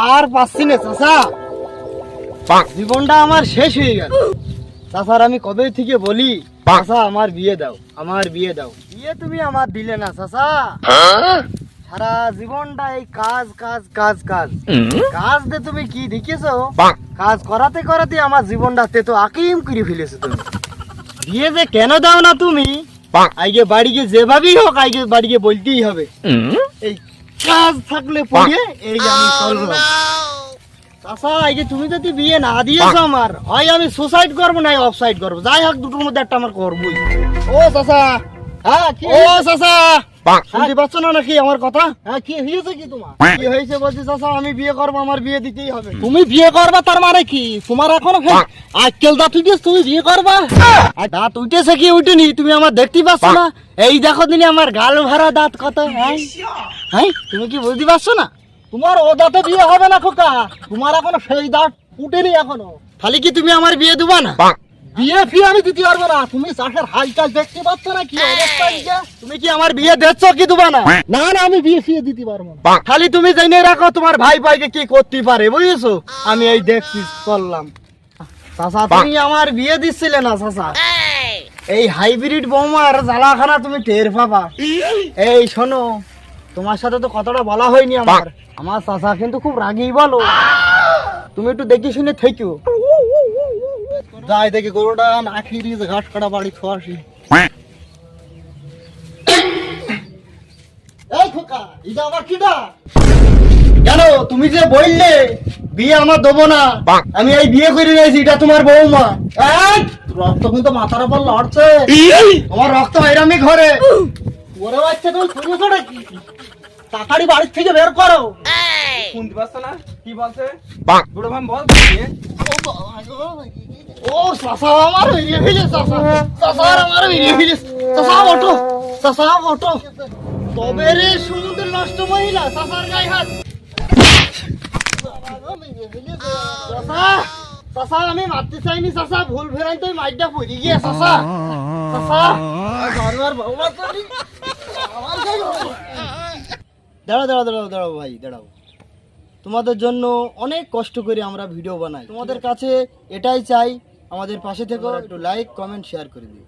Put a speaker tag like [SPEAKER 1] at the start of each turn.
[SPEAKER 1] আর পাচ্ছি না চাচা, জীবনটা আমার শেষ হয়ে গেল। চাচার আমি কবে থেকে বলি, চাচা আমার বিয়ে দাও, আমার বিয়ে দাও। বিয়ে তুমি আমার দিলে না চাচা। সারা জীবনটা এই কাজ কাজ কাজ কাজ কাজ দিয়ে তুমি কি দেখিয়েছো? কাজ করাতে করাতে আমার জীবনটা তো আকিম করে ফেলেছো তুমি। বিয়ে যে কেন দাও না তুমি? আগে বাড়ি গিয়ে যেভাবেই হোক আগে বাড়ি গিয়ে বলতেই হবে। এই কাজ থাকলে পড়ে এই আমি চললাম। চাচা আগে তুমি যদি বিয়ে না দিয়েছো আমার, হয় আমি সুসাইড করবো না অফসাইড করবো, যাই হোক দুটোর মধ্যে একটা আমার করবোই। ও চাচা, হ্যাঁ কি ও চাচা শুনতে পাচ্ছ না নাকি আমার কথা? হ্যাঁ কি হয়েছে কি তোমার? কি হয়েছে বলছি চাচা, আমি বিয়ে করবো, আমার বিয়ে দিতেই হবে। তুমি বিয়ে করবা তার মানে কি? তোমার এখনো আজকাল দাঁত উঠেছ, তুমি বিয়ে করবা? দাঁত উঠেছে কি উঠেনি তুমি আমার দেখতেই পাচ্ছ না? এই দেখো দিনে আমার গাল ভরা দাঁত কত। হ্যাঁ তুমি কি বুঝতে পারছো না? তোমার ও দাঁতে বিয়ে হবে না খোকা, তোমার এখনো সেই দাঁত উঠেনি এখনো। খালি কি তুমি আমার বিয়ে দিবা না? বিয়ে ফিয়ে আমি দিতে পারবো না। তুমি চাষের হালচাল দেখতে পাচ্ছ না কি অবস্থা? তুমি কি আমার বিয়ে দিচ্ছ কি দিবা না? না না আমি বিয়ে ফিয়ে দিতে পারবো না। খালি তুমি জেনে রাখো তোমার ভাই ভাইকে কি করতে পারে, বুঝেছো? আমি এই দেখছি চললাম। চাচা তুমি আমার বিয়ে দিচ্ছিলে না চাচা, এই হাইব্রিড বৌমার জ্বালাখানা তুমি টের পাবা। এই শোনো, তোমার সাথে তো কথাটা বলা হয়নি আমার। আমার চাচা কিন্তু খুব রাগী বলো, তুমি একটু দেখি শুনে থেকো। যাই দেখি গরুটা না খেয়ে ঘাট কাটা বাড়ি খাওয়াসি। এই খোকা, এটা আবার কিটা? কেন তুমি যে বললে বিয়ে আমার দেবো না, আমি এই বিয়ে করে নিয়েছি, এটা তোমার বৌমা। রক্ত কিন্তু মাথার উপর লড়ছে, আমার রক্ত এরামি ঘরে। ওরে বাচ্চা তুমি শুনেছো নাকি? তাড়াতাড়ি বাড়ির থেকে বের করো।
[SPEAKER 2] শুনতে পাচ্ছ না কি বলছে? বড় ভাই বল।
[SPEAKER 1] ও চাচা আমার বেরিয়ে ফেলে, চাচা চাচা আমার বেরিয়ে ফেলে। চাচা ওঠো, চাচা ওঠো। তবে রে সমুদ্র নষ্ট মহিলা, চাচার গায়ে হাত। চাচা চাচা আমি মারতে চাইনি চাচা, ভুল ফেরাই তো মাইটা পড়ে গিয়ে চাচা। চাচা ঘরবার বৌমা তো দাঁড়াও দাঁড়াও দাঁড়াও দাঁড়াও ভাই দাঁড়াও। তোমাদের জন্য অনেক কষ্ট করে আমরা ভিডিও বানাই, তোমাদের কাছে এটাই চাই আমাদের পাশে থেকে একটু লাইক কমেন্ট শেয়ার করে দিও।